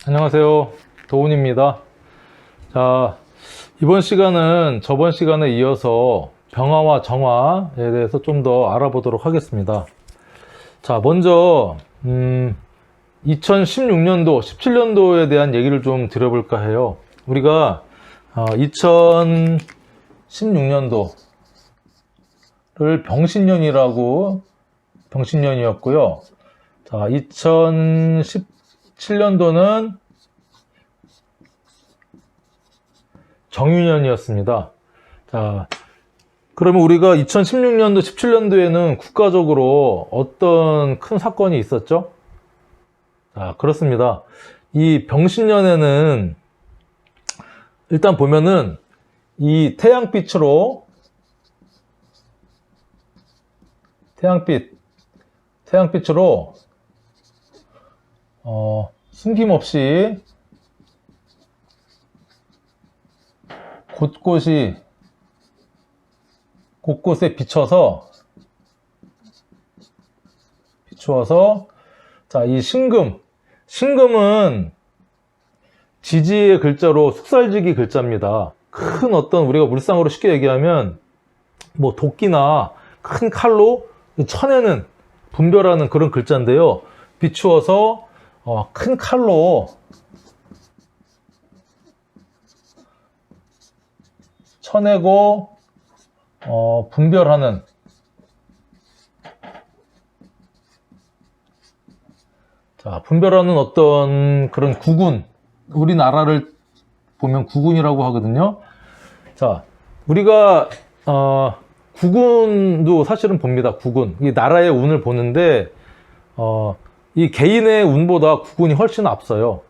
안녕하세요. 도훈입니다. 자, 이번 시간은 저번 시간에 이어서 병화와 정화에 대해서 좀 더 알아보도록 하겠습니다. 자, 먼저 2016년도, 17년도에 대한 얘기를 좀 드려볼까 해요. 우리가 2016년도를 병신년이었고요. 자, 2017년도는 정유년이었습니다. 자, 그러면 우리가 2016년도, 17년도에는 국가적으로 어떤 큰 사건이 있었죠? 자, 그렇습니다. 이 병신년에는 일단 보면은 이 태양빛으로 숨김없이 곳곳에 비춰서 자, 이 신금은 지지의 글자로 숙살지기 글자입니다. 큰 어떤 우리가 물상으로 쉽게 얘기하면 뭐 도끼나 큰 칼로 쳐내는 분별하는 그런 글자인데요. 비추어서 큰 칼로 쳐내고 분별하는 어떤 그런 구군, 우리나라를 보면 구군이라고 하거든요. 자, 우리가 구군도 사실은 봅니다. 구군, 이 나라의 운을 보는데 이 개인의 운보다 구군이 훨씬 앞서요.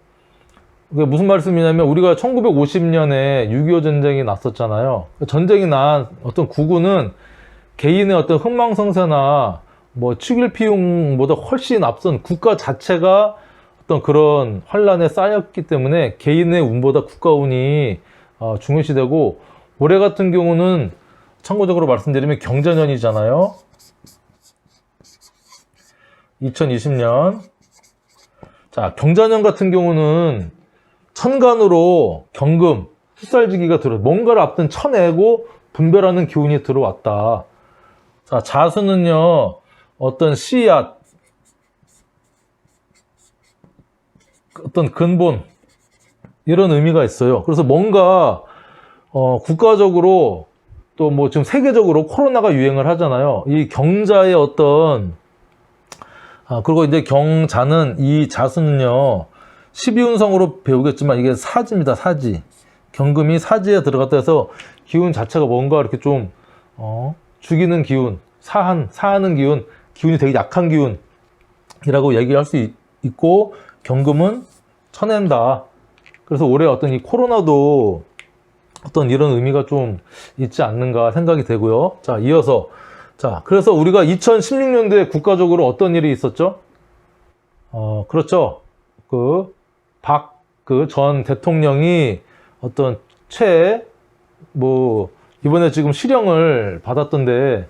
그게 무슨 말씀이냐면 우리가 1950년에 6.25 전쟁이 났었잖아요. 전쟁이 난 어떤 구군은 개인의 어떤 흥망성쇠나 뭐 축일피용보다 훨씬 앞선 국가 자체가 어떤 그런 환란에 쌓였기 때문에 개인의 운보다 국가운이 중요시되고, 올해 같은 경우는 참고적으로 말씀드리면 경자년이잖아요. 2020년. 자, 경자년 같은 경우는 천간으로 경금, 숫살지기가 뭔가를 앞든 쳐내고 분별하는 기운이 들어왔다. 자, 자수는요, 어떤 씨앗, 어떤 근본, 이런 의미가 있어요. 그래서 뭔가, 국가적으로 또 뭐 지금 세계적으로 코로나가 유행을 하잖아요. 이 경자의 어떤, 그리고 이제 경자는, 이 자수는요, 12운성으로 배우겠지만 이게 사지입니다. 사지. 경금이 사지에 들어갔다 해서 기운 자체가 뭔가 이렇게 좀 죽이는 기운, 사하는 기운이 되게 약한 기운이라고 얘기할 수 있고, 경금은 쳐낸다. 그래서 올해 어떤 이 코로나도 어떤 이런 의미가 좀 있지 않는가 생각이 되고요. 자, 이어서, 자, 그래서 우리가 2016년도에 국가적으로 어떤 일이 있었죠? 그렇죠. 박 전 대통령이 어떤 이번에 지금 실형을 받았던데,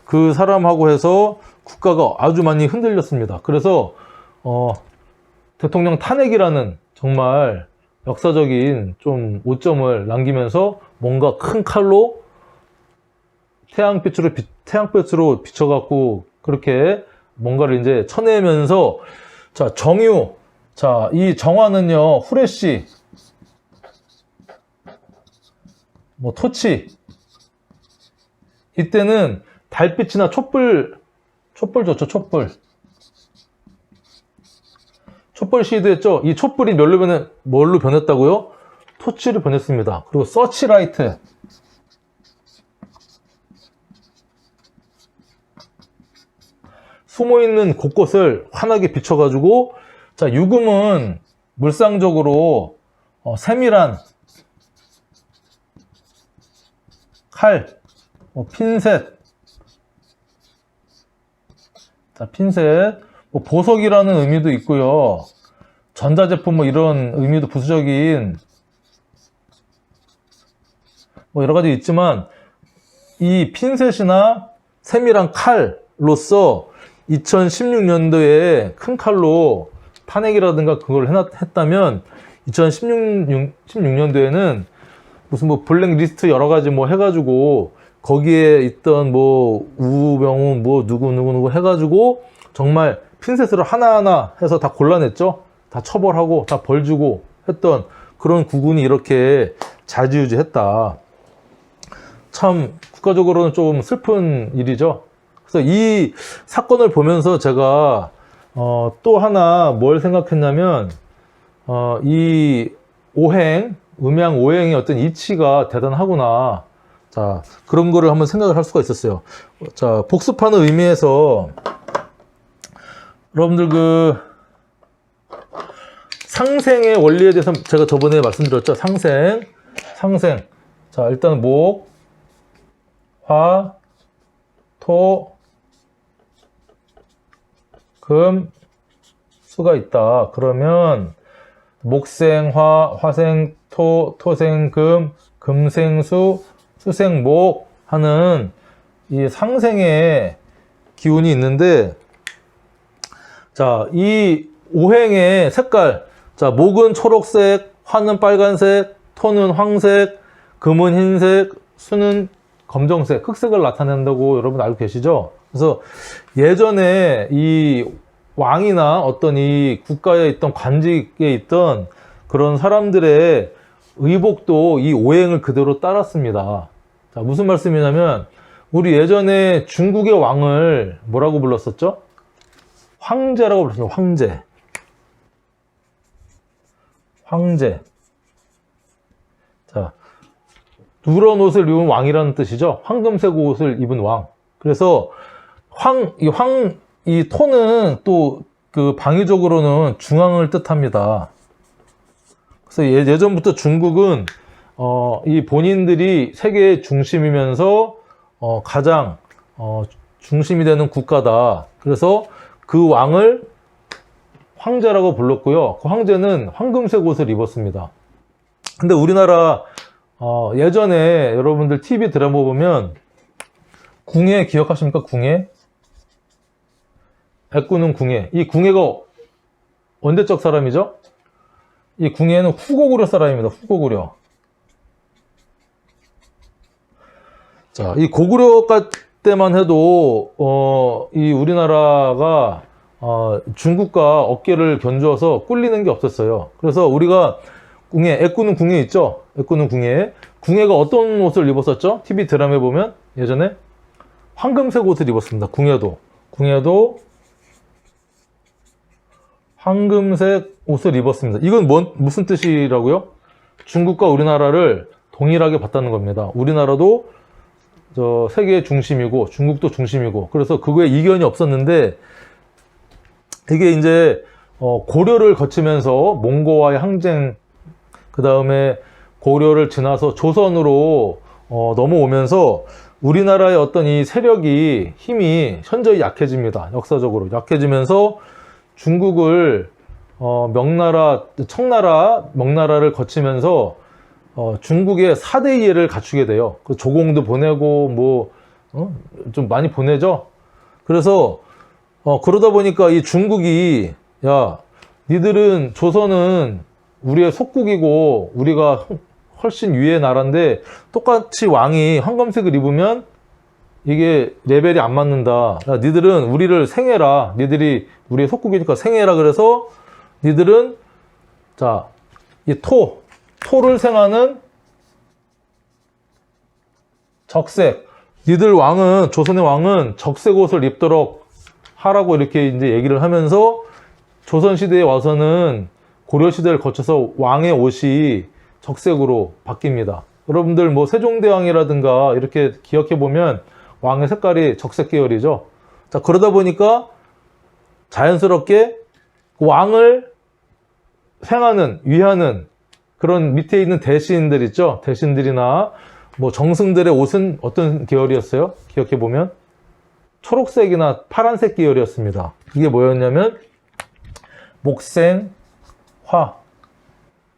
그 사람하고 해서 국가가 아주 많이 흔들렸습니다. 그래서, 대통령 탄핵이라는 정말 역사적인 좀 오점을 남기면서 뭔가 큰 칼로 태양빛으로 비춰갖고 그렇게 뭔가를 이제 쳐내면서, 자, 정유. 자, 이 정화는요, 후레쉬, 뭐, 토치. 이때는 달빛이나 촛불 좋죠, 촛불. 촛불 시대했죠? 이 촛불이 뭘로 변했다고요? 토치로 변했습니다. 그리고 서치라이트. 숨어있는 곳곳을 환하게 비춰가지고, 자, 유금은 물상적으로 세밀한 칼, 핀셋, 자, 핀셋, 보석이라는 의미도 있고요. 전자제품 이런 의미도 부수적인 여러 가지 있지만, 이 핀셋이나 세밀한 칼로서 2016년도에 큰 칼로 탄핵이라든가 그걸 했다면 2016년도에는 무슨 뭐 블랙리스트 여러 가지 뭐 해가지고 거기에 있던 뭐 우병우 뭐 누구 해가지고 정말 핀셋으로 하나하나 해서 다 골라냈죠. 다 처벌하고 다 벌 주고 했던 그런 구군이 이렇게 자지우지했다. 참 국가적으로는 좀 슬픈 일이죠. 그래서 이 사건을 보면서 제가 또 하나 뭘 생각했냐면 이 오행, 음양 오행의 어떤 이치가 대단하구나. 자, 그런 거를 한번 생각을 할 수가 있었어요. 자, 복습하는 의미에서 여러분들 그 상생의 원리에 대해서 제가 저번에 말씀드렸죠. 상생. 자, 일단 목, 화, 토, 금, 수가 있다. 그러면 목생화, 화생토, 토생금, 금생수, 수생목 하는 이 상생의 기운이 있는데, 자, 이 오행의 색깔, 자, 목은 초록색, 화는 빨간색, 토는 황색, 금은 흰색, 수는 검정색, 흑색을 나타낸다고 여러분 알고 계시죠? 그래서 예전에 이 왕이나 어떤 이 국가에 있던 관직에 있던 그런 사람들의 의복도 이 오행을 그대로 따랐습니다. 자, 무슨 말씀이냐면 우리 예전에 중국의 왕을 뭐라고 불렀었죠? 황제라고 불렀어요. 황제. 자, 누런 옷을 입은 왕이라는 뜻이죠. 황금색 옷을 입은 왕. 그래서 이 토는 또 그 방위적으로는 중앙을 뜻합니다. 그래서 예전부터 중국은 이 본인들이 세계의 중심이면서 가장 중심이 되는 국가다. 그래서 그 왕을 황제라고 불렀고요. 그 황제는 황금색 옷을 입었습니다. 근데 우리나라 예전에 여러분들 TV 드라마 보면 궁예 기억하십니까? 궁예? 애꾸는 궁예. 이 궁예가 언제적 사람이죠? 이 궁예는 후고구려 사람입니다. 후고구려. 자, 이 고구려 때만 해도 이 우리나라가 중국과 어깨를 견주어서 꿀리는 게 없었어요. 그래서 우리가 궁예, 애꾸는 궁예 있죠? 애꾸는 궁예. 궁예가 어떤 옷을 입었었죠? TV 드라마에 보면 예전에 황금색 옷을 입었습니다. 궁예도 황금색 옷을 입었습니다. 이건 무슨 뜻이라고요? 중국과 우리나라를 동일하게 봤다는 겁니다. 우리나라도 세계의 중심이고 중국도 중심이고, 그래서 그거에 이견이 없었는데, 이게 이제 고려를 거치면서 몽고와의 항쟁, 그 다음에 고려를 지나서 조선으로 넘어오면서 우리나라의 어떤 이 세력이 힘이 현저히 약해집니다. 역사적으로 약해지면서 중국을 청나라, 명나라를 거치면서 중국의 4대 이해를 갖추게 돼요. 그 조공도 보내고 좀 많이 보내죠. 그래서 그러다 보니까 이 중국이, 야, 니들은 조선은 우리의 속국이고 우리가 훨씬 위의 나라인데 똑같이 왕이 황금색을 입으면 이게 레벨이 안 맞는다. 야, 니들은 우리를 생해라. 니들이 우리의 속국이니까 생해라. 그래서 니들은 자, 이 토를 생하는 적색. 니들 왕은, 조선의 왕은 적색 옷을 입도록 하라고 이렇게 이제 얘기를 하면서 조선시대에 와서는 고려시대를 거쳐서 왕의 옷이 적색으로 바뀝니다. 여러분들 뭐 세종대왕이라든가 이렇게 기억해보면 왕의 색깔이 적색 계열이죠. 자, 그러다 보니까 자연스럽게 왕을 생하는, 위하는 그런 밑에 있는 대신들 있죠. 대신들이나 뭐 정승들의 옷은 어떤 계열이었어요? 기억해보면 초록색이나 파란색 계열이었습니다. 이게 뭐였냐면 목생화.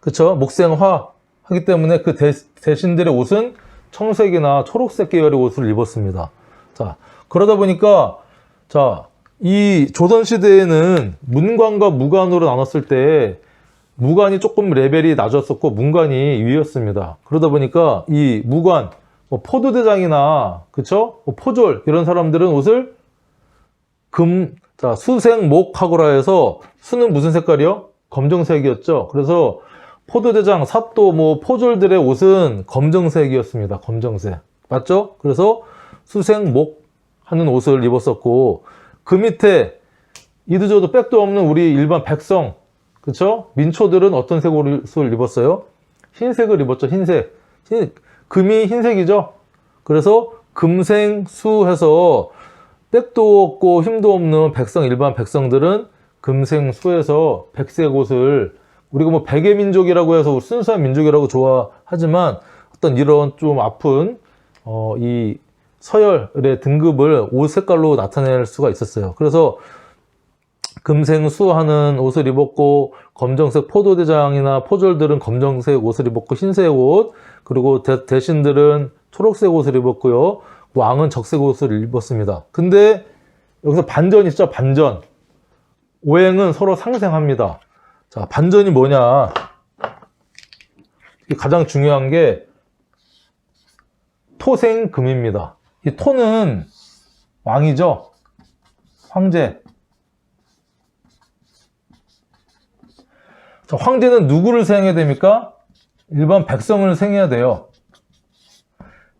그쵸? 목생화 하기 때문에 그 대신들의 옷은 청색이나 초록색 계열의 옷을 입었습니다. 자, 그러다 보니까 자, 이 조선시대에는 문관과 무관으로 나눴을 때 무관이 조금 레벨이 낮았었고 문관이 위였습니다. 그러다 보니까 이 무관, 뭐 포도대장이나 그쵸? 뭐 포졸 이런 사람들은 옷을 수생목하고라 해서 수는 무슨 색깔이요? 검정색이었죠. 그래서 포도대장, 사또, 뭐 포졸들의 옷은 검정색이었습니다. 검정색. 맞죠? 그래서 수생목 하는 옷을 입었었고 그 밑에 이도저도 백도 없는 우리 일반 백성, 그쵸? 민초들은 어떤 색 옷을 입었어요? 흰색을 입었죠. 흰색. 금이 흰색이죠. 그래서 금생수해서 백도 없고 힘도 없는 백성, 일반 백성들은 금생수해서 백색 옷을, 우리가 뭐 백의 민족이라고 해서 순수한 민족이라고 좋아하지만 어떤 이런 좀 아픈 이 서열의 등급을 옷 색깔로 나타낼 수가 있었어요. 그래서 금생수하는 옷을 입었고 검정색 포도대장이나 포졸들은 검정색 옷을 입었고 흰색 옷, 그리고 대신들은 초록색 옷을 입었고요. 왕은 적색 옷을 입었습니다. 근데 여기서 반전이 있죠. 반전. 오행은 서로 상생합니다. 자, 반전이 뭐냐? 가장 중요한 게 토생금입니다. 이 토는 왕이죠. 황제. 자, 황제는 누구를 생해야 됩니까? 일반 백성을 생해야 돼요.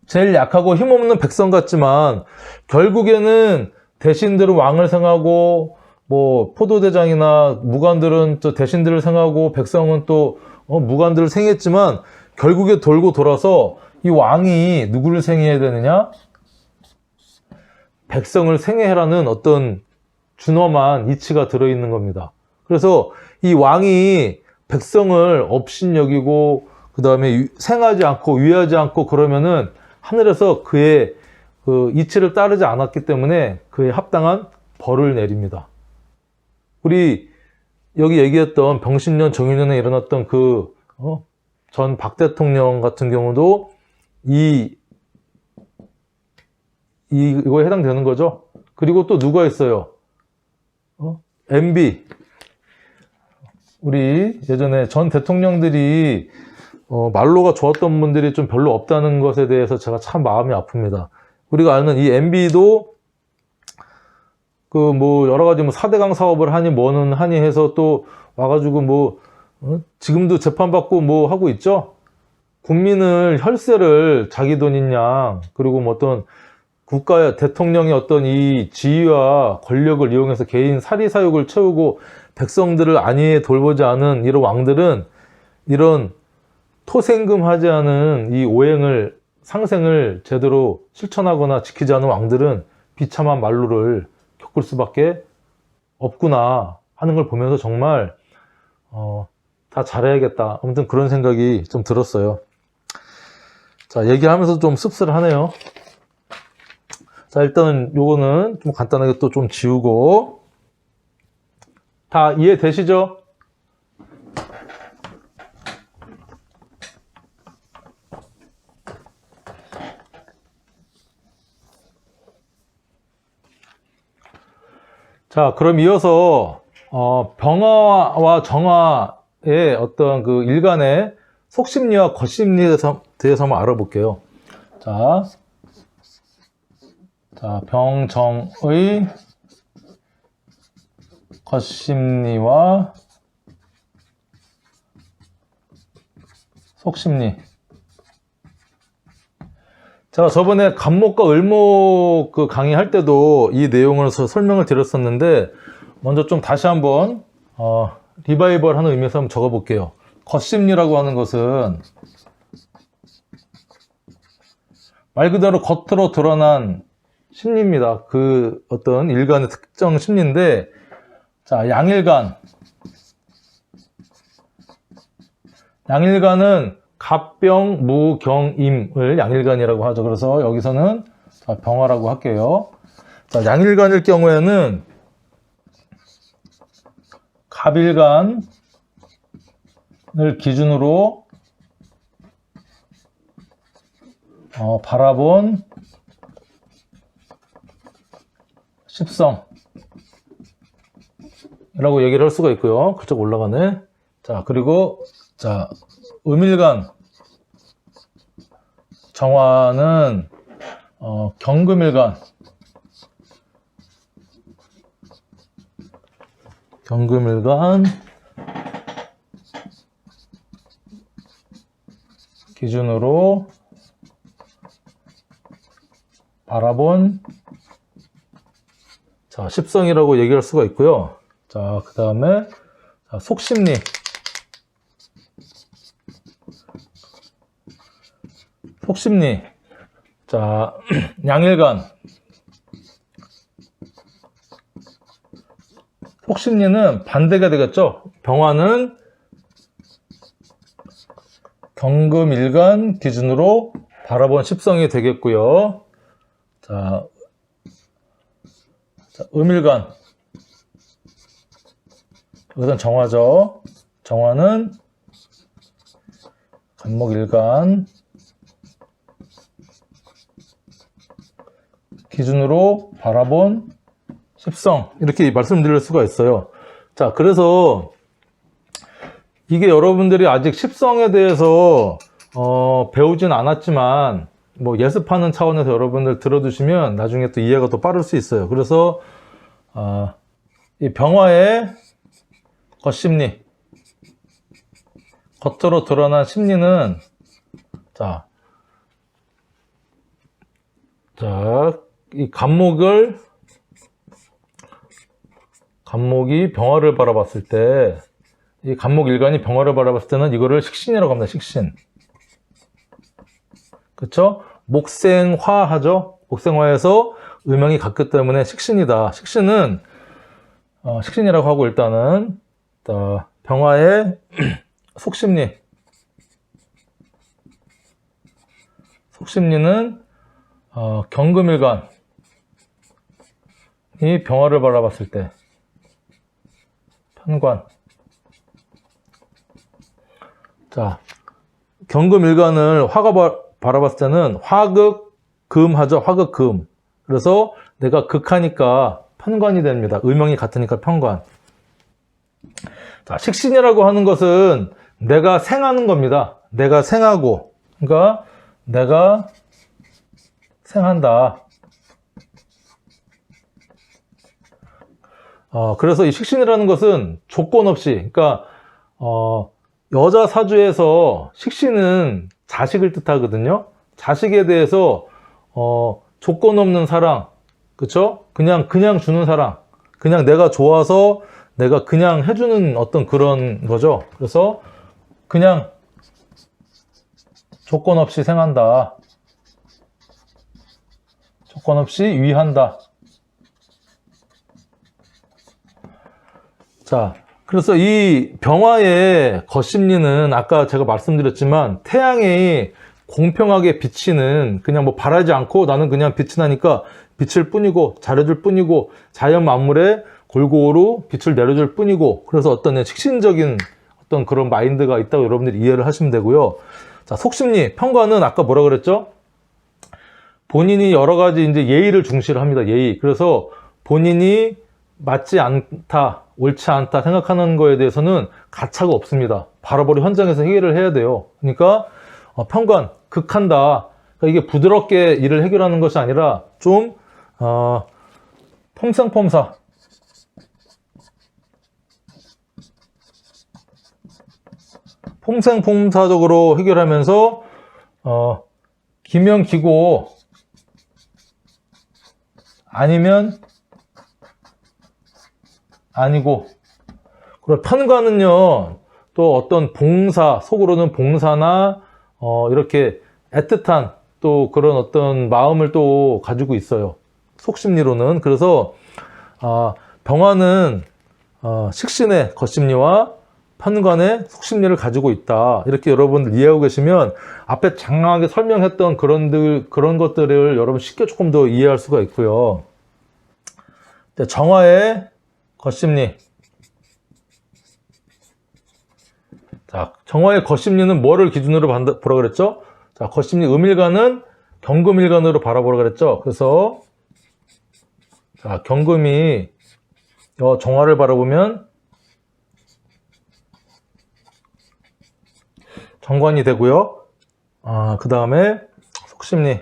제일 약하고 힘없는 백성 같지만 결국에는 대신들은 왕을 생하고 뭐 포도대장이나 무관들은 또 대신들을 생하고 백성은 또 무관들을 생했지만 결국에 돌고 돌아서 이 왕이 누구를 생해야 되느냐? 백성을 생해라는 어떤 준엄한 이치가 들어있는 겁니다. 그래서 이 왕이 백성을 업신여기고 그 다음에 생하지 않고 위하지 않고 그러면은 하늘에서 그의 그 이치를 따르지 않았기 때문에 그에 합당한 벌을 내립니다. 우리 여기 얘기했던 병신년 정유년에 일어났던 그 전 박 대통령 같은 경우도 이거에 해당되는 거죠. 그리고 또 누가 있어요? MB. 우리 예전에 전 대통령들이 말로가 좋았던 분들이 좀 별로 없다는 것에 대해서 제가 참 마음이 아픕니다. 우리가 아는 이 MB도 그 뭐 여러 가지 뭐 4대강 사업을 하니 뭐는 하니 해서 또 와가지고 뭐 지금도 재판받고 뭐 하고 있죠. 국민을 혈세를 자기 돈인 양, 그리고 뭐 어떤 국가의 대통령의 어떤 이 지위와 권력을 이용해서 개인 사리사욕을 채우고 백성들을 안위에 돌보지 않은 이런 왕들은 이런 토생금하지 않은 이 오행을 상생을 제대로 실천하거나 지키지 않은 왕들은 비참한 만루를 겪을 수밖에 없구나 하는 걸 보면서 정말 다 잘해야겠다. 아무튼 그런 생각이 좀 들었어요. 자, 얘기하면서 좀 씁쓸하네요. 자, 일단 요거는 좀 간단하게 또 좀 지우고, 다 이해되시죠? 자, 그럼 이어서 병화와 정화의 어떤 그 일간의 속심리와 겉심리에 대해서 한번 알아볼게요. 자, 병정의 겉심리와 속심리. 제가 저번에 간목과 을목 그 강의할 때도 이 내용을 설명을 드렸었는데, 먼저 좀 다시 한번 리바이벌 하는 의미에서 한번 적어 볼게요. 겉심리라고 하는 것은 말 그대로 겉으로 드러난 심리입니다. 그 어떤 일간의 특정 심리인데, 자, 양일간은 갑병, 무, 경, 임을 양일간이라고 하죠. 그래서 여기서는 병화라고 할게요. 자, 양일간일 경우에는 갑일간을 기준으로 바라본 십성, 라고 얘기를 할 수가 있고요. 그쪽 올라가네. 자, 그리고, 자, 음일간 정화는, 경금일간. 경금일간 기준으로 바라본, 자, 십성이라고 얘기할 수가 있고요. 자, 그 다음에, 속심리. 속심리. 자, 양일간. 속심리는 반대가 되겠죠? 병화는 경금일간 기준으로 바라본 십성이 되겠고요. 자, 음일간. 이것은 정화죠. 정화는 간목일간 기준으로 바라본 십성, 이렇게 말씀드릴 수가 있어요. 자, 그래서 이게 여러분들이 아직 십성에 대해서 배우진 않았지만 뭐 예습하는 차원에서 여러분들 들어두시면 나중에 또 이해가 더 빠를 수 있어요. 그래서 이 병화의 겉심리, 겉으로 드러난 심리는 자, 이 간목이 병화를 바라봤을 때, 이 간목일간이 병화를 바라봤을 때는 이거를 식신이라고 합니다. 식신. 그쵸? 목생화 하죠? 목생화에서 음양이 같기 때문에 식신이다. 식신은, 식신이라고 하고 일단은, 병화의 속심리. 속심리는, 경금일간이 병화를 바라봤을 때, 편관. 자, 경금일간을 화가 바라봤을 때는 화극금 하죠. 화극금. 그래서 내가 극하니까 편관이 됩니다. 음영이 같으니까 편관. 자, 식신이라고 하는 것은 내가 생하는 겁니다. 내가 생하고, 그러니까 내가 생한다. 그래서 이 식신이라는 것은 조건 없이, 그러니까 여자 사주에서 식신은 자식을 뜻하거든요. 자식에 대해서 조건 없는 사랑, 그쵸? 그냥 주는 사랑, 그냥 내가 좋아서 내가 그냥 해주는 어떤 그런 거죠. 그래서 그냥 조건 없이 생한다. 조건 없이 위한다. 자, 그래서 이 병화의 겉심리는 아까 제가 말씀드렸지만 태양이 공평하게 비치는, 그냥 뭐 바라지 않고 나는 그냥 빛이 나니까 빛을 뿐이고 잘해줄 뿐이고 자연 만물에 골고루 빛을 내려줄 뿐이고, 그래서 어떤 식신적인 어떤 그런 마인드가 있다고 여러분들이 이해를 하시면 되고요. 자, 속심리, 편관은 아까 뭐라 그랬죠? 본인이 여러 가지 이제 예의를 중시를 합니다. 예의. 그래서 본인이 맞지 않다, 옳지 않다 생각하는 거에 대해서는 가차가 없습니다. 바로바로 현장에서 해결을 해야 돼요. 그러니까 편관, 극한다. 그러니까 이게 부드럽게 일을 해결하는 것이 아니라 좀 폼생폼사, 폼생폼사적으로 해결하면서 기면 기고 아니면 아니고. 그리고 편관은요, 또 어떤 봉사, 속으로는 봉사나 이렇게 애틋한 또 그런 어떤 마음을 또 가지고 있어요. 속심리로는. 그래서 병화는 식신의 겉심리와 편관의 속심리를 가지고 있다. 이렇게 여러분들 이해하고 계시면 앞에 장황하게 설명했던 그런 것들을 여러분 쉽게 조금 더 이해할 수가 있고요. 정화의 겉심리. 자, 정화의 겉심리는 뭐를 기준으로 보라 그랬죠? 자, 겉심리 음일간은 경금일간으로 바라보라 그랬죠? 그래서 자, 경금이 정화를 바라보면 정관이 되고요. 그 다음에 속심리.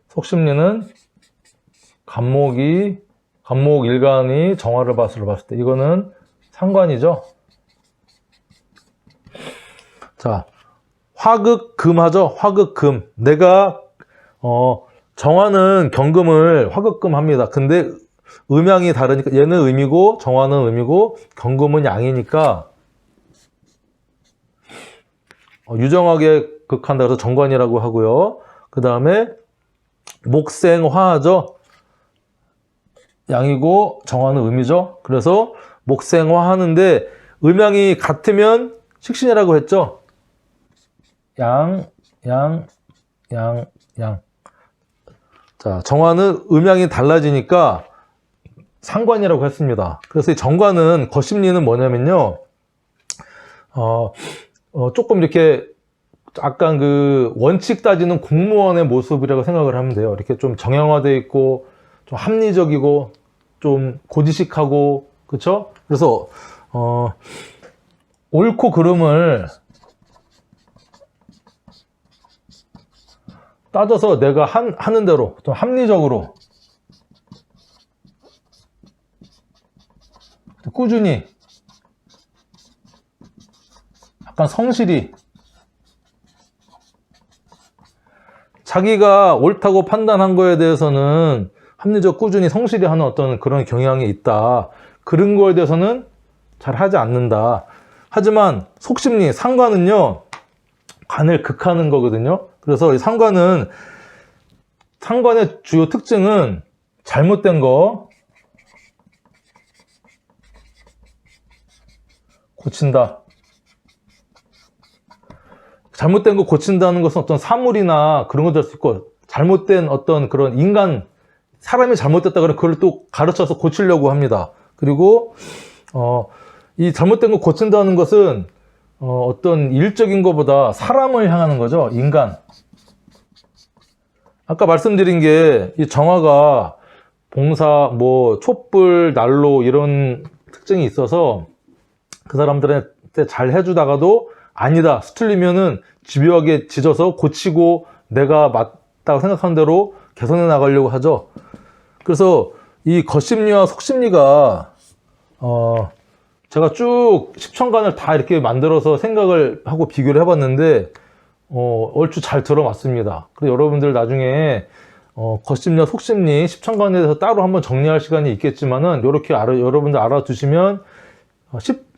속심리는 간목 일간이 정화를 봤을 때 이거는 상관이죠. 자, 화극금 하죠. 화극금. 내가 정화는 경금을 화극금 합니다. 근데 음양이 다르니까 얘는 음이고 정화는 음이고 경금은 양이니까 유정하게 극한다 그래서 정관이라고 하고요. 그 다음에 목생화죠. 양이고 정화는 음이죠. 그래서 목생화 하는데 음양이 같으면 식신이라고 했죠. 양. 자, 정화는 음양이 달라지니까 상관이라고 했습니다. 그래서 이 정관은 거심리는 뭐냐면요. 조금 이렇게 약간 그 원칙 따지는 공무원의 모습이라고 생각을 하면 돼요. 이렇게 좀 정형화되어 있고 좀 합리적이고 좀 고지식하고 그렇죠? 그래서 옳고 그름을 따져서 내가 하는 대로 좀 합리적으로 꾸준히 약간 성실히 자기가 옳다고 판단한 거에 대해서는 합리적 꾸준히 성실히 하는 어떤 그런 경향이 있다. 그런 거에 대해서는 잘 하지 않는다. 하지만 속심리, 상관은요, 간을 극하는 거거든요. 그래서 이 상관의 주요 특징은 잘못된 거 고친다. 잘못된 거 고친다는 것은 어떤 사물이나 그런 거 될 수 있고, 잘못된 어떤 그런 사람이 잘못됐다 그러면 그걸 또 가르쳐서 고치려고 합니다. 그리고, 이 잘못된 거 고친다는 것은, 어떤 일적인 것보다 사람을 향하는 거죠. 인간. 아까 말씀드린 게, 이 정화가 봉사, 촛불, 난로 이런 특징이 있어서 그 사람들한테 잘 해주다가도 아니다, 수틀리면은 집요하게 짖어서 고치고 내가 맞다고 생각하는 대로 개선해 나가려고 하죠. 그래서 이 겉심리와 속심리가 제가 쭉 십천간을 다 이렇게 만들어서 생각을 하고 비교를 해봤는데 얼추 잘 들어맞습니다. 그래서 여러분들 나중에 겉심리와 속심리 십천간에 대해서 따로 한번 정리할 시간이 있겠지만은 이렇게 여러분들 알아두시면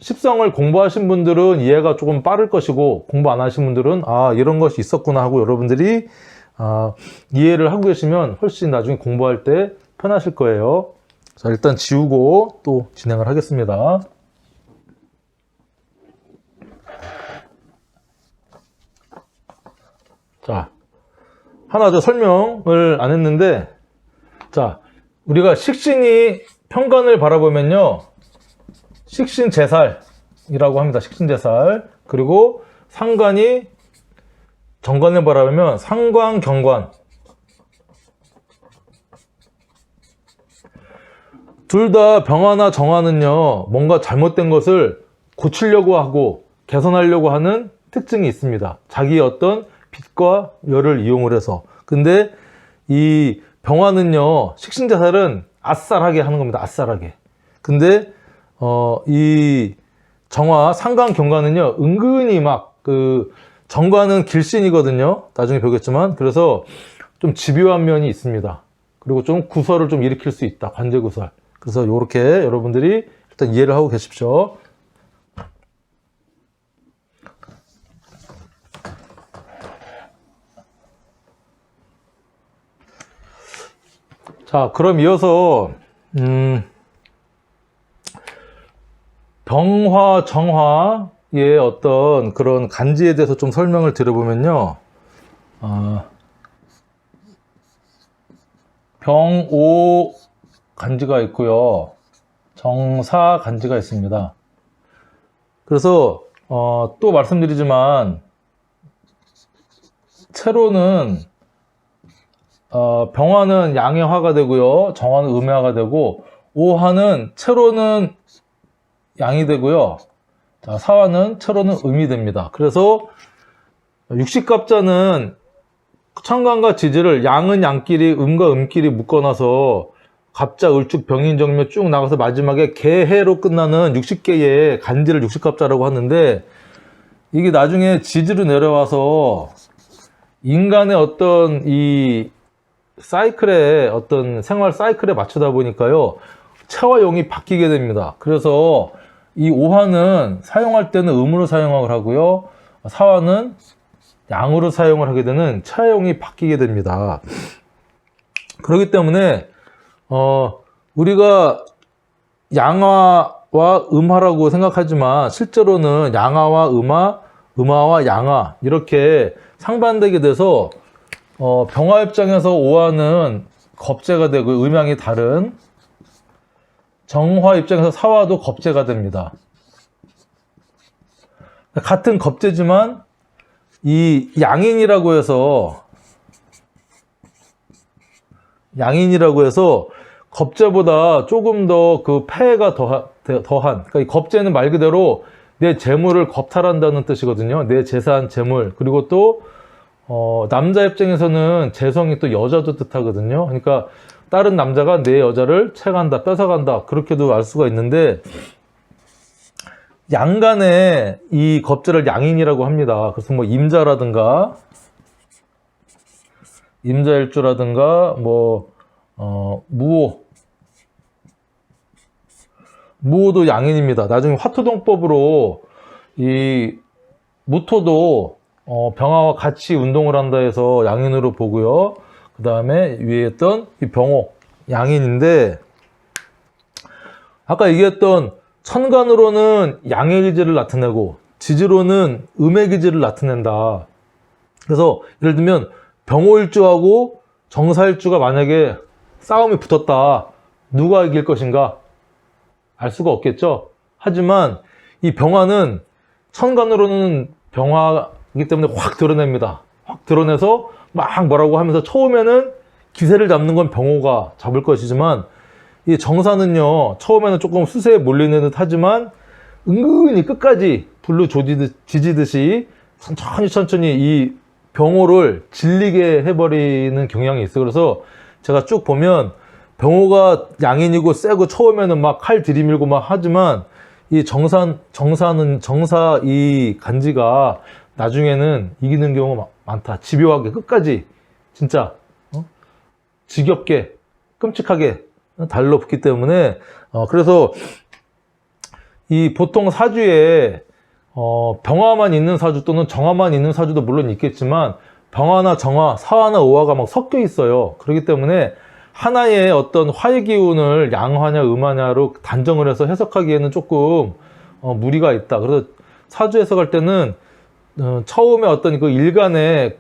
십성을 공부하신 분들은 이해가 조금 빠를 것이고 공부 안 하신 분들은 이런 것이 있었구나 하고 여러분들이 이해를 하고 계시면 훨씬 나중에 공부할 때 편하실 거예요. 자, 일단 지우고 또 진행을 하겠습니다. 자, 하나 더 설명을 안 했는데, 자, 우리가 식신이 편관을 바라보면요, 식신제살이라고 합니다. 식신제살. 그리고 상관이 정관을 바라보면 상관경관. 둘 다 병화나 정화는요, 뭔가 잘못된 것을 고치려고 하고 개선하려고 하는 특징이 있습니다. 자기의 어떤 빛과 열을 이용을 해서. 근데 이 병화는요, 식신제살은 아싸하게 하는 겁니다. 아싸하게. 근데 이 정화, 상관, 경관은요, 은근히 정관은 길신이거든요. 나중에 배우겠지만. 그래서 좀 집요한 면이 있습니다. 그리고 좀 구설을 좀 일으킬 수 있다. 관제구설. 그래서 이렇게 여러분들이 일단 이해를 하고 계십시오. 자, 그럼 이어서, 병화, 정화의 어떤 그런 간지에 대해서 좀 설명을 드려보면요. 병오 간지가 있고요. 정사 간지가 있습니다. 그래서 또 말씀드리지만 채로는 병화는 양의 화가 되고요. 정화는 음의 화가 되고 오화는 채로는 양이 되고요. 자, 사화는 철호는 음이 됩니다. 그래서 육식갑자는 천간과 지지를 양은 양끼리 음과 음끼리 묶어놔서 갑자, 을축, 병인, 정묘 쭉 나가서 마지막에 개해로 끝나는 60개의 간지를 육식갑자라고 하는데, 이게 나중에 지지로 내려와서 인간의 어떤 이 사이클에, 어떤 생활 사이클에 맞추다 보니까요, 체화용이 바뀌게 됩니다. 그래서 이 오화는 사용할 때는 음으로 사용을 하고요, 사화는 양으로 사용을 하게 되는 체화용이 바뀌게 됩니다. 그렇기 때문에 우리가 양화와 음화라고 생각하지만 실제로는 양화와 음화, 음화와 양화 이렇게 상반되게 돼서 병화 입장에서 오화는 겁재가 되고 음양이 다른 정화 입장에서 사화도 겁재가 됩니다. 같은 겁재지만 이 양인이라고 해서 겁재보다 조금 더 그 폐해가 더한, 그러니까 이 겁재는 말 그대로 내 재물을 겁탈한다는 뜻이거든요. 내 재산, 재물. 그리고 또 남자 입장에서는 재성이 또 여자도 뜻하거든요. 그러니까 다른 남자가 내 여자를 채간다, 뺏어간다, 그렇게도 알 수가 있는데, 양간에 이 겁재를 양인이라고 합니다. 그래서 뭐 임자라든가 임자일주라든가 무호도 양인입니다. 나중에 화토동법으로 이 무토도 병화와 같이 운동을 한다 해서 양인으로 보고요. 그 다음에 위에 했던 이 병호 양인인데, 아까 얘기했던 천간으로는 양의 기질을 나타내고 지지로는 음의 기질을 나타낸다. 그래서 예를 들면 병호일주하고 정사일주가 만약에 싸움이 붙었다. 누가 이길 것인가? 알 수가 없겠죠. 하지만 이 병화는 천간으로는 병화이기 때문에 확 드러냅니다. 확 드러내서 막 뭐라고 하면서 처음에는 기세를 잡는 건 병호가 잡을 것이지만, 이 정사는요, 처음에는 조금 수세에 몰리는 듯 하지만 은근히 끝까지 불로 지지듯이 천천히 이 병호를 질리게 해버리는 경향이 있어요. 그래서 제가 쭉 보면 병호가 양인이고 세고 처음에는 막 칼 들이밀고 막 하지만, 이 정사 이 간지가 나중에는 이기는 경우가 많다. 집요하게 끝까지 진짜 지겹게 끔찍하게 달라붙기 때문에, 그래서 이 보통 사주에 병화만 있는 사주 또는 정화만 있는 사주도 물론 있겠지만, 병화나 정화, 사화나 오화가 막 섞여 있어요. 그렇기 때문에 하나의 어떤 화의 기운을 양화냐 음화냐로 단정을 해서 해석하기에는 조금 무리가 있다. 그래서 사주 해석할 때는 처음에 어떤 그 일간의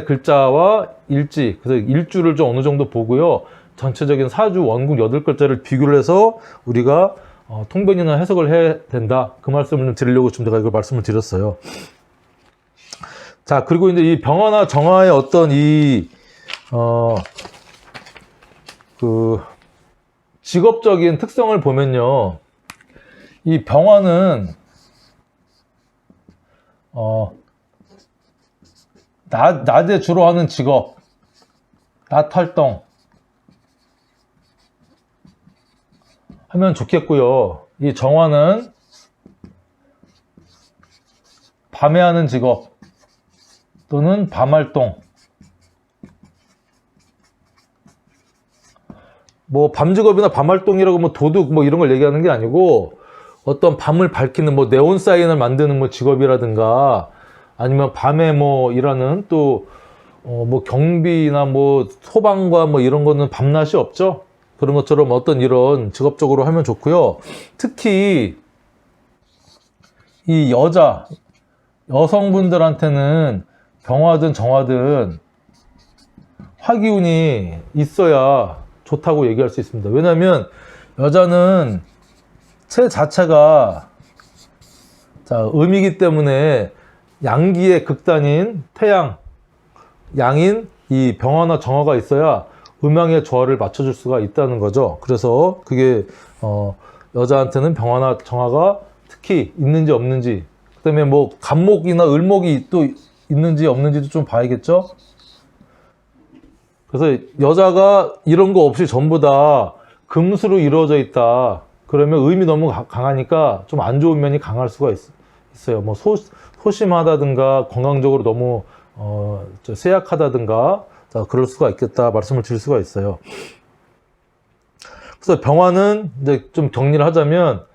글자와 일지, 그래서 일주를 좀 어느 정도 보고요, 전체적인 사주 원국 8글자를 비교를 해서 우리가 통변이나 해석을 해야 된다. 그 말씀을 좀 드리려고 지금 제가 이걸 말씀을 드렸어요. 자, 그리고 이제 이 병화나 정화의 어떤 직업적인 특성을 보면요, 이 병화는 낮에 주로 하는 직업, 낮 활동 하면 좋겠고요. 이 정화는 밤에 하는 직업 또는 밤 활동, 뭐 밤직업이나 밤활동이라고 뭐 도둑 뭐 이런 걸 얘기하는 게 아니고, 어떤 밤을 밝히는 뭐 네온 사인을 만드는 뭐 직업이라든가, 아니면 밤에 뭐 일하는 또 뭐 경비나 뭐 소방관 뭐 이런 거는 밤낮이 없죠. 그런 것처럼 어떤 이런 직업적으로 하면 좋고요. 특히 이 여성분들한테는 병화든 정화든 화기운이 있어야 좋다고 얘기할 수 있습니다. 왜냐하면 여자는 체 자체가 음이기 때문에 양기의 극단인 태양, 양인 이 병화나 정화가 있어야 음양의 조화를 맞춰줄 수가 있다는 거죠. 그래서 그게 여자한테는 병화나 정화가 특히 있는지 없는지, 그다음에 뭐 간목이나 을목이 또 있는지 없는지도 좀 봐야겠죠. 그래서 여자가 이런 거 없이 전부 다 금수로 이루어져 있다 그러면 음이 너무 강하니까 좀 안 좋은 면이 강할 수가 있어요. 뭐 소심하다든가 건강적으로 너무 쇠약하다든가, 자, 그럴 수가 있겠다 말씀을 드릴 수가 있어요. 그래서 병화는 이제 좀 정리를 하자면,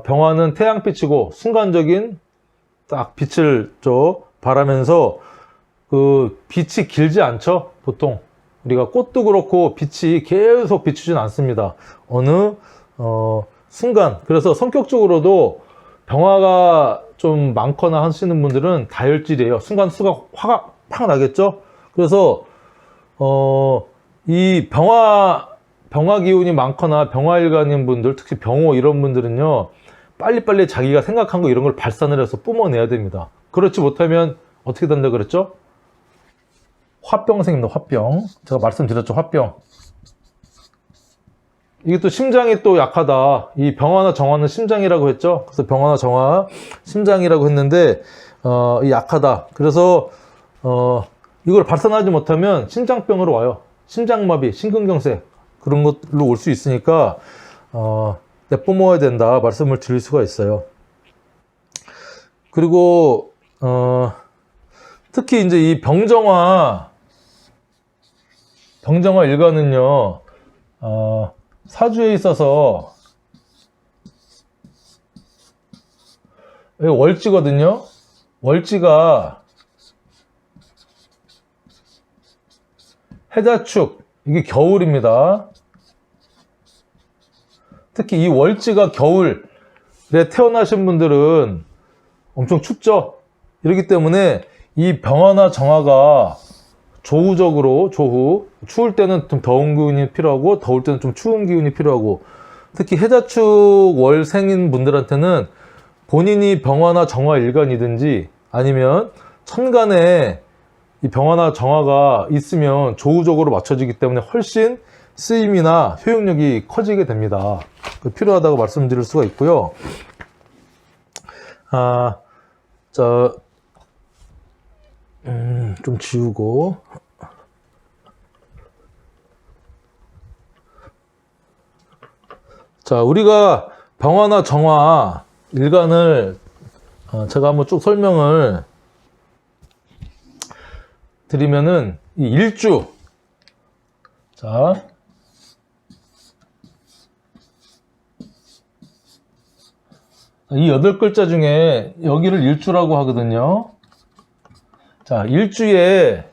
병화는 태양빛이고 순간적인 딱 빛을 발하면서 그 빛이 길지 않죠. 보통 우리가 꽃도 그렇고 빛이 계속 비추진 않습니다. 어느 순간. 그래서 성격적으로도 병화가 좀 많거나 하시는 분들은 다혈질이에요. 순간 수가 화가 팍 나겠죠. 그래서 이 병화 기운이 많거나 병화일간인 분들, 특히 병호 이런 분들은요, 빨리빨리 자기가 생각한 거 이런 걸 발산을 해서 뿜어내야 됩니다. 그렇지 못하면 어떻게 된다 그랬죠? 화병 생깁니다. 화병. 제가 말씀드렸죠. 화병. 이게 또 심장이 또 약하다. 이 병화나 정화는 심장이라고 했죠. 그래서 병화나 정화 심장이라고 했는데 이 약하다. 그래서 이걸 발산하지 못하면 심장병으로 와요. 심장마비, 심근경색 그런 것로 올 수 있으니까 내뿜어야 된다 말씀을 드릴 수가 있어요. 그리고 특히 이제 이 병정화 일간은요, 사주에 있어서 월지거든요. 월지가 해자축, 이게 겨울입니다. 특히 이 월지가 겨울에 태어나신 분들은 엄청 춥죠. 이렇기 때문에 이 병화나 정화가 조후적으로, 추울 때는 좀 더운 기운이 필요하고 더울 때는 좀 추운 기운이 필요하고, 특히 해자축 월생인 분들한테는 본인이 병화나 정화 일간이든지 아니면 천간에 이 병화나 정화가 있으면 조후적으로 맞춰지기 때문에 훨씬 쓰임이나 효용력이 커지게 됩니다. 필요하다고 말씀드릴 수가 있고요. 좀 지우고. 자, 우리가 병화나 정화 일간을 제가 한번 쭉 설명을 드리면은 이 일주, 자, 이 8글자 중에 여기를 일주라고 하거든요. 자, 일주에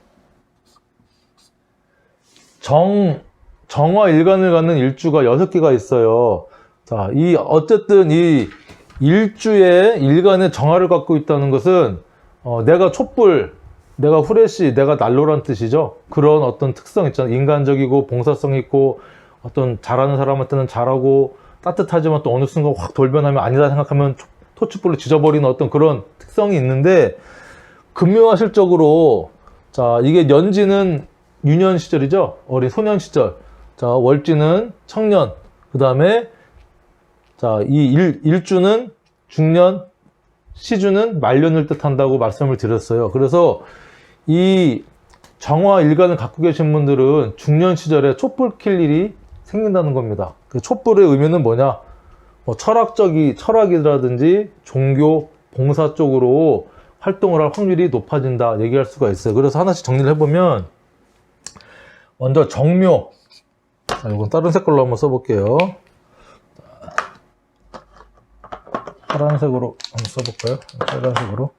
정화 일간을 갖는 일주가 6개가 있어요. 자, 어쨌든 이 일주에 일간의 정화를 갖고 있다는 것은 내가 촛불, 내가 후레쉬, 내가 난로란 뜻이죠. 그런 어떤 특성 있잖아요. 인간적이고 봉사성 있고 어떤 잘하는 사람한테는 잘하고 따뜻하지만 또 어느 순간 확 돌변하면 아니다 생각하면 토치불로 지져버리는 어떤 그런 특성이 있는데, 금묘화실적으로 자, 이게 년지는 유년 시절이죠. 어린 소년 시절. 자, 월지는 청년. 그 다음에 자, 이 일주는 중년, 시주는 말년을 뜻한다고 말씀을 드렸어요. 그래서 이 정화 일간을 갖고 계신 분들은 중년 시절에 촛불 킬 일이 생긴다는 겁니다. 그 촛불의 의미는 뭐냐? 뭐 철학이라든지 종교, 봉사 쪽으로 활동을 할 확률이 높아진다 얘기할 수가 있어요. 그래서 하나씩 정리를 해보면, 먼저 정묘. 자, 이건 다른 색깔로 한번 써볼게요. 파란색으로 한번 써볼까요? 빨간색으로.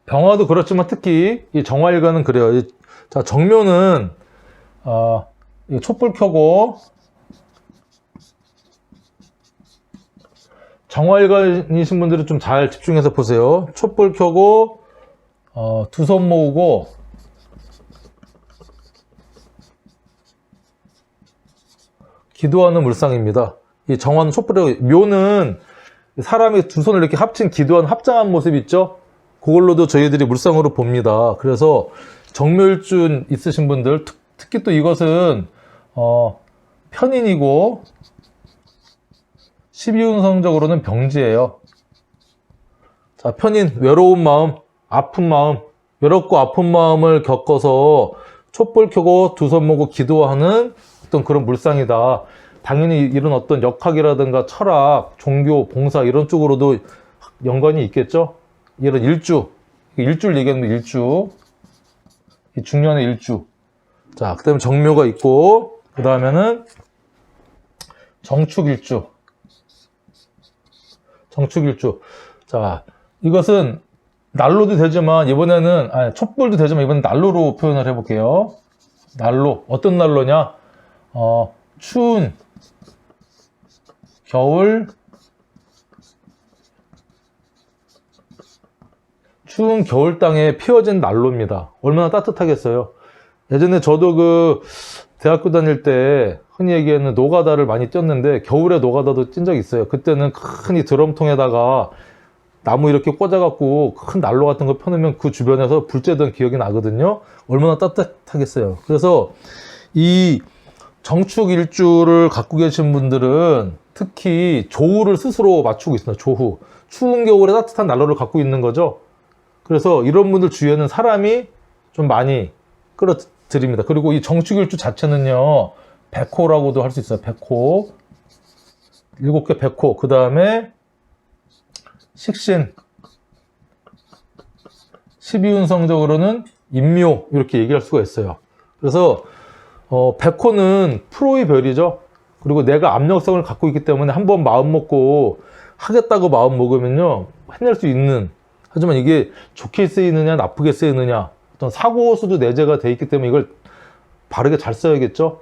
병화도 그렇지만 특히 이 정화일간은 그래요. 자, 정묘는 촛불 켜고, 정화일간이신 분들은 좀 잘 집중해서 보세요. 촛불 켜고 두 손 모으고 기도하는 물상입니다. 이 정화는 촛불에, 묘는 사람이 두 손을 이렇게 합친 기도하는 합장한 모습 있죠? 그걸로도 저희들이 물상으로 봅니다. 그래서 정묘일준 있으신 분들, 특히 또 이것은 편인이고 12운성적으로는 병지예요. 자, 편인, 외로운 마음, 아픈 마음, 외롭고 아픈 마음을 겪어서 촛불 켜고 두 손 모고 기도하는 어떤 그런 물상이다. 당연히 이런 어떤 역학이라든가 철학, 종교, 봉사 이런 쪽으로도 연관이 있겠죠. 이런 일주를 얘기하는 거 일주, 이 중년의 일주. 자, 그 다음에 정묘가 있고, 그 다음에는 정축일주. 자, 이것은 난로도 되지만 이번에는 촛불도 되지만 이번엔 난로로 표현을 해볼게요. 난로, 어떤 난로냐? 추운 겨울 땅에 피워진 난로입니다. 얼마나 따뜻하겠어요. 예전에 저도 그 대학교 다닐 때 흔히 얘기하는 노가다를 많이 뛰었는데 겨울에 노가다도 뛴 적이 있어요. 그때는 큰 이 드럼통에다가 나무 이렇게 꽂아갖고 큰 난로 같은 거 펴놓으면 그 주변에서 불 쬐던 기억이 나거든요. 얼마나 따뜻하겠어요. 그래서 이 정축 일주를 갖고 계신 분들은 특히 조후를 스스로 맞추고 있습니다. 조후. 추운 겨울에 따뜻한 난로를 갖고 있는 거죠. 그래서 이런 분들 주위에는 사람이 좀 많이 끌어들입니다. 그리고 이 정축 일주 자체는요, 백호라고도 할 수 있어요. 백호. 7개 백호. 그 다음에 식신. 12운성적으로는 인묘. 이렇게 얘기할 수가 있어요. 그래서 백호는 프로의 별이죠. 그리고 내가 압력성을 갖고 있기 때문에 한번 마음 먹고 하겠다고 마음 먹으면요, 해낼 수 있는. 하지만 이게 좋게 쓰이느냐 나쁘게 쓰이느냐, 어떤 사고수도 내재가 돼 있기 때문에 이걸 바르게 잘 써야겠죠.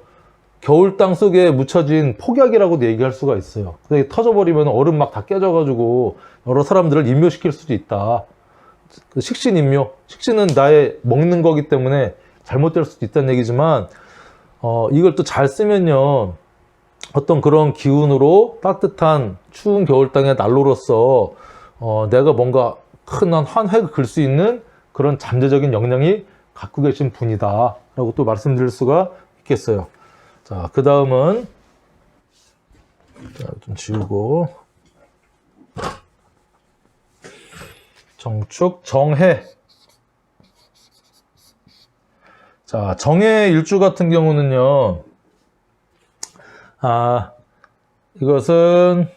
겨울 땅 속에 묻혀진 폭약이라고도 얘기할 수가 있어요. 근데 터져버리면 얼음 막 다 깨져가지고 여러 사람들을 인묘시킬 수도 있다. 식신인묘. 식신은 나의 먹는 거기 때문에 잘못될 수도 있다는 얘기지만, 이걸 또 잘 쓰면요, 어떤 그런 기운으로 따뜻한 추운 겨울 땅의 난로로서 내가 뭔가 큰 한 획을 그을 수 있는 그런 잠재적인 역량이 갖고 계신 분이다 라고 또 말씀드릴 수가 있겠어요. 자, 그 다음은 좀 지우고 정축 정해. 자, 정해 일주 같은 경우는요, 이것은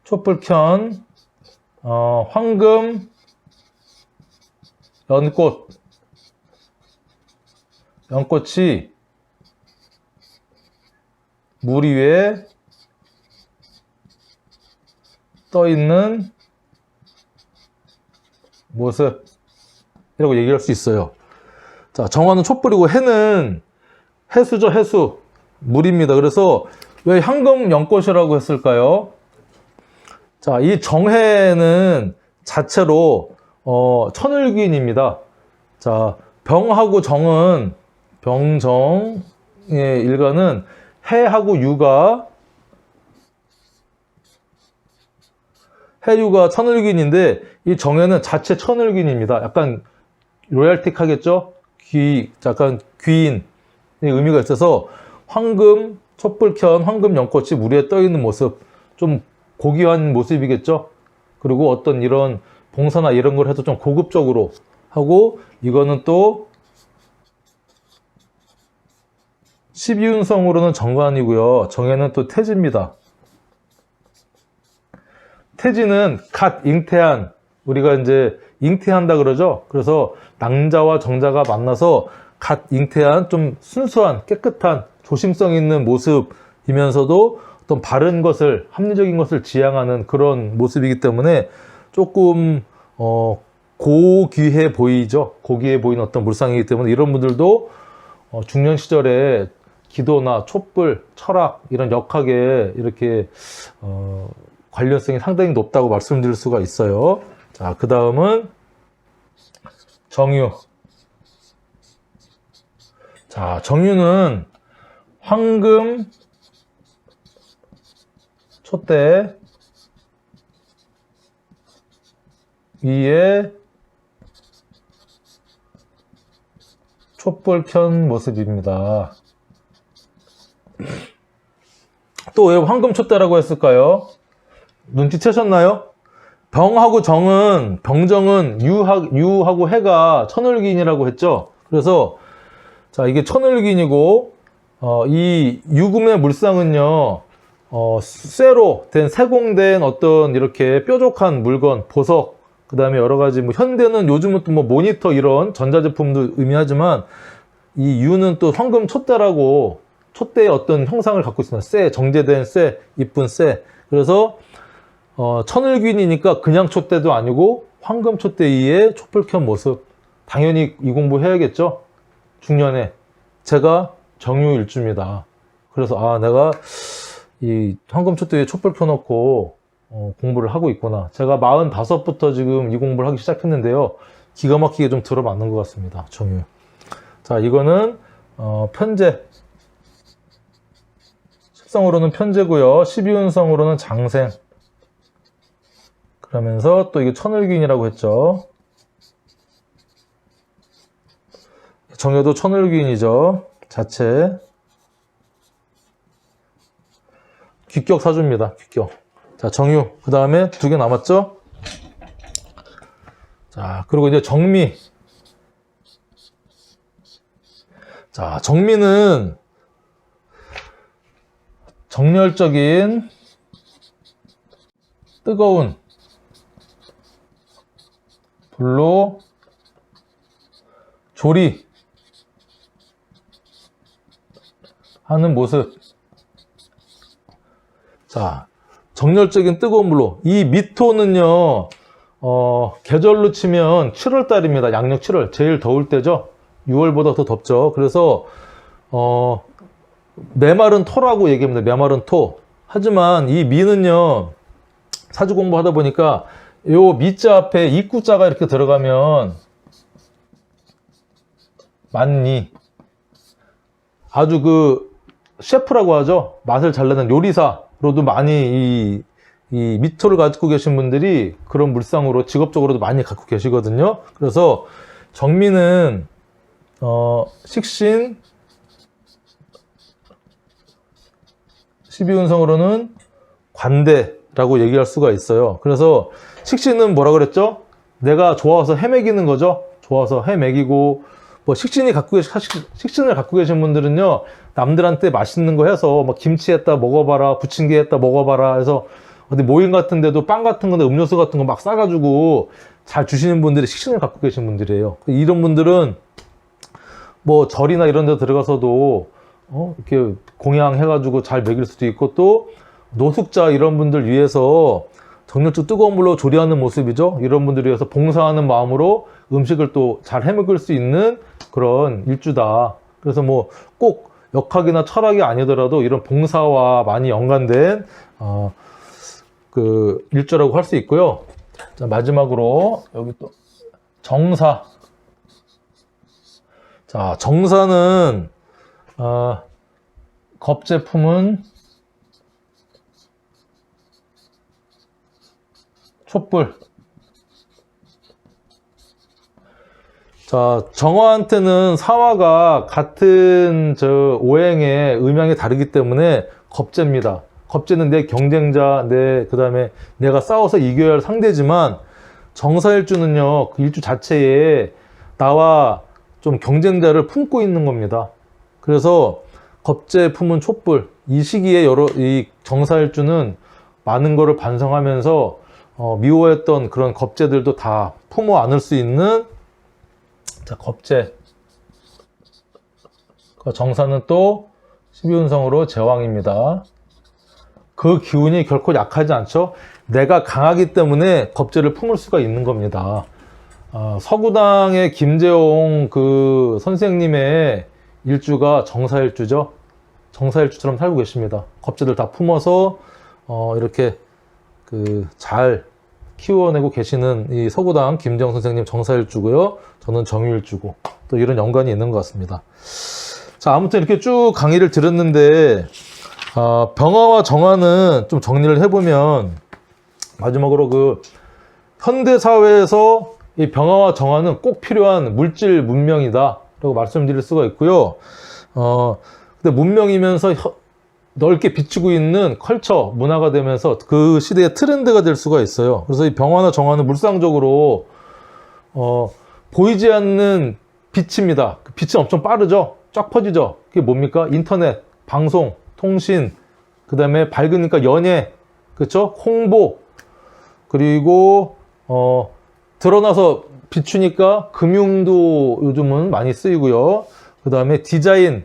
촛불켠, 황금, 연꽃이 물 위에 떠 있는 모습이라고 얘기할 수 있어요. 자, 정화는 촛불이고 해는 해수죠, 해수. 물입니다. 그래서 왜 황금 연꽃이라고 했을까요? 자, 이 정해는 자체로 천을귀인입니다. 자, 병하고 정은, 병정의 일가는 해하고 유가, 해유가 천을귀인인데 이 정해는 자체 천을귀인입니다. 약간 로얄틱하겠죠? 약간 귀인의 의미가 있어서 황금, 촛불켠, 황금 연꽃이 물 위에 떠 있는 모습, 좀 고귀한 모습이겠죠? 그리고 어떤 이런 봉사나 이런 걸 해도 좀 고급적으로 하고, 이거는 또 12운성으로는 정관이고요. 정해는 또 태지입니다. 태지는 갓 잉태한, 우리가 이제 잉태한다 그러죠? 그래서 낭자와 정자가 만나서 갓 잉태한 좀 순수한, 깨끗한, 조심성 있는 모습이면서도 어떤 바른 것을, 합리적인 것을 지향하는 그런 모습이기 때문에 조금 고귀해 보이죠. 고귀해 보이는 어떤 물상이기 때문에 이런 분들도 중년 시절에 기도나 촛불, 철학 이런 역학에 이렇게 관련성이 상당히 높다고 말씀드릴 수가 있어요. 자, 그 다음은 정유. 자, 정유는 황금, 촛대 위에 촛불 켠 모습입니다. 또 왜 황금 촛대라고 했을까요? 눈치채셨나요? 병하고 정은, 병정은 유하고 해가 천을기인이라고 했죠. 그래서 자, 이게 천을기인이고 이 유금의 물상은요, 쇠로 된 세공된 어떤 이렇게 뾰족한 물건, 보석, 그 다음에 여러 가지 뭐 현대는 요즘은 또 뭐 모니터 이런 전자제품도 의미하지만 이 유는 또 황금 촛대라고 촛대의 어떤 형상을 갖고 있습니다. 쇠, 정제된 쇠, 이쁜 쇠. 그래서 천을귀인이니까 그냥 촛대도 아니고 황금 촛대 위에 촛불 켠 모습. 당연히 이 공부 해야겠죠. 중년에 제가 정유일주입니다. 그래서 내가 이 황금 촛대 위에 촛불 켜놓고 공부를 하고 있구나. 제가 45부터 지금 이 공부를 하기 시작했는데요. 기가 막히게 좀 들어맞는 것 같습니다. 정유. 자, 이거는 편제. 식성으로는 편제고요. 12운성으로는 장생. 그러면서 또 이게 천을귀인이라고 했죠. 정여도 천을귀인이죠. 자체. 귀격 사주입니다. 귀격. 자, 정유. 그 다음에 2개 남았죠? 자, 그리고 이제 정미. 자, 정미는 정열적인 뜨거운 불로 조리 하는 모습. 자, 정열적인 뜨거운 물로. 이 미토는요, 계절로 치면 7월달입니다. 양력 7월. 제일 더울 때죠. 6월보다 더 덥죠. 그래서, 메마른 토라고 얘기합니다. 메마른 토. 하지만 이 미는요, 사주 공부하다 보니까 요 미자 앞에 입구자가 이렇게 들어가면 만니. 아주 그 셰프라고 하죠. 맛을 잘 내는 요리사로도 많이 이 미토를 가지고 계신 분들이 그런 물상으로 직업적으로도 많이 갖고 계시거든요. 그래서 정미는 식신 12운성으로는 관대라고 얘기할 수가 있어요. 그래서 식신은 뭐라 그랬죠? 내가 좋아서 헤매기는 거죠. 좋아서 헤매기고, 뭐 식신을 갖고 계신 분들은요, 남들한테 맛있는 거 해서 뭐 김치 했다 먹어봐라, 부침개 했다 먹어봐라 해서 어디 모임 같은 데도 빵 같은 거나 음료수 같은 거 막 싸가지고 잘 주시는 분들이 식신을 갖고 계신 분들이에요. 이런 분들은 뭐 절이나 이런 데 들어가서도 이렇게 공양해가지고 잘 먹일 수도 있고, 또 노숙자 이런 분들 위해서 정열적 뜨거운 물로 조리하는 모습이죠. 이런 분들을 위해서 봉사하는 마음으로 음식을 또 잘 해먹을 수 있는 그런 일주다. 그래서 뭐 꼭 역학이나 철학이 아니더라도 이런 봉사와 많이 연관된 그 일주라고 할 수 있고요. 자, 마지막으로 여기 또 정사. 자, 정사는 겁제품은 촛불. 자, 정화한테는 사화가 같은 오행의 음양이 다르기 때문에 겁제입니다. 겁제는 내 경쟁자, 그 다음에 내가 싸워서 이겨야 할 상대지만, 정사일주는요, 그 일주 자체에 나와 좀 경쟁자를 품고 있는 겁니다. 그래서 겁제 품은 촛불. 이 시기에 이 정사일주는 많은 거를 반성하면서 미워했던 그런 겁제들도 다 품어 안을 수 있는, 자, 겁제. 정사는 또 12운성으로 제왕입니다. 그 기운이 결코 약하지 않죠. 내가 강하기 때문에 겁제를 품을 수가 있는 겁니다. 서구당의 김재홍 그 선생님의 일주가 정사일주죠. 정사일주처럼 살고 계십니다. 겁제들 다 품어서 이렇게 잘 키워내고 계시는 이 서구당 김재홍 선생님 정사일주고요. 저는 정유일주고, 또 이런 연관이 있는 것 같습니다. 자, 아무튼 이렇게 쭉 강의를 들었는데, 병화와 정화는 좀 정리를 해보면, 마지막으로 현대사회에서 이 병화와 정화는 꼭 필요한 물질 문명이다. 라고 말씀드릴 수가 있고요. 근데 문명이면서 넓게 비추고 있는 컬처, 문화가 되면서 그 시대의 트렌드가 될 수가 있어요. 그래서 이 병화나 정화는 물상적으로 보이지 않는 빛입니다. 그 빛이 엄청 빠르죠? 쫙 퍼지죠? 그게 뭡니까? 인터넷, 방송, 통신, 그 다음에 밝으니까 연예, 그쵸? 홍보, 그리고 드러나서 비추니까 금융도 요즘은 많이 쓰이고요. 그 다음에 디자인,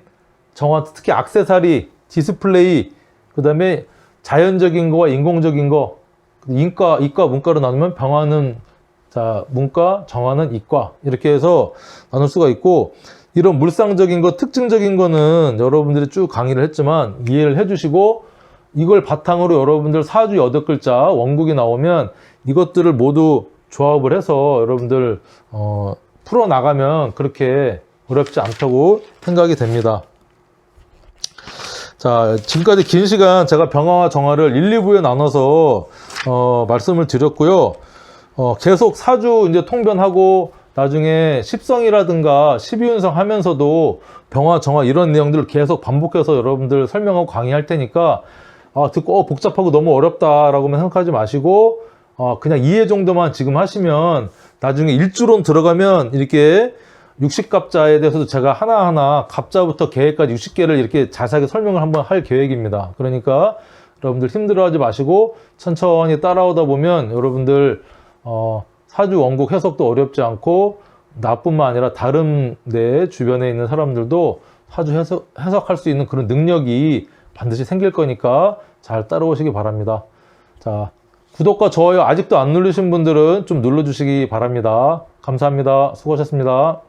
정화, 특히 액세서리, 디스플레이, 그 다음에 자연적인 거와 인공적인 거, 이과, 문과로 나누면 병화는 문과, 정화는 이과, 이렇게 해서 나눌 수가 있고, 이런 물상적인 거, 특징적인 거는 여러분들이 쭉 강의를 했지만 이해를 해주시고, 이걸 바탕으로 여러분들 사주 8글자 원국이 나오면 이것들을 모두 조합을 해서 여러분들 풀어나가면 그렇게 어렵지 않다고 생각이 됩니다. 자, 지금까지 긴 시간 제가 병화와 정화를 1, 2부에 나눠서 말씀을 드렸고요. 계속 사주 이제 통변하고 나중에 십성이라든가 12운성 하면서도 병화, 정화 이런 내용들을 계속 반복해서 여러분들 설명하고 강의할 테니까 듣고 복잡하고 너무 어렵다라고 생각하지 마시고 그냥 이해 정도만 지금 하시면 나중에 일주론 들어가면 이렇게 60갑자에 대해서도 제가 하나하나 갑자부터 계획까지 60개를 이렇게 자세하게 설명을 한번 할 계획입니다. 그러니까 여러분들 힘들어하지 마시고 천천히 따라오다 보면 여러분들 사주 원국 해석도 어렵지 않고 나뿐만 아니라 다른 내 주변에 있는 사람들도 사주 해석할 수 있는 그런 능력이 반드시 생길 거니까 잘 따라오시기 바랍니다. 자, 구독과 좋아요 아직도 안 누르신 분들은 좀 눌러주시기 바랍니다. 감사합니다. 수고하셨습니다.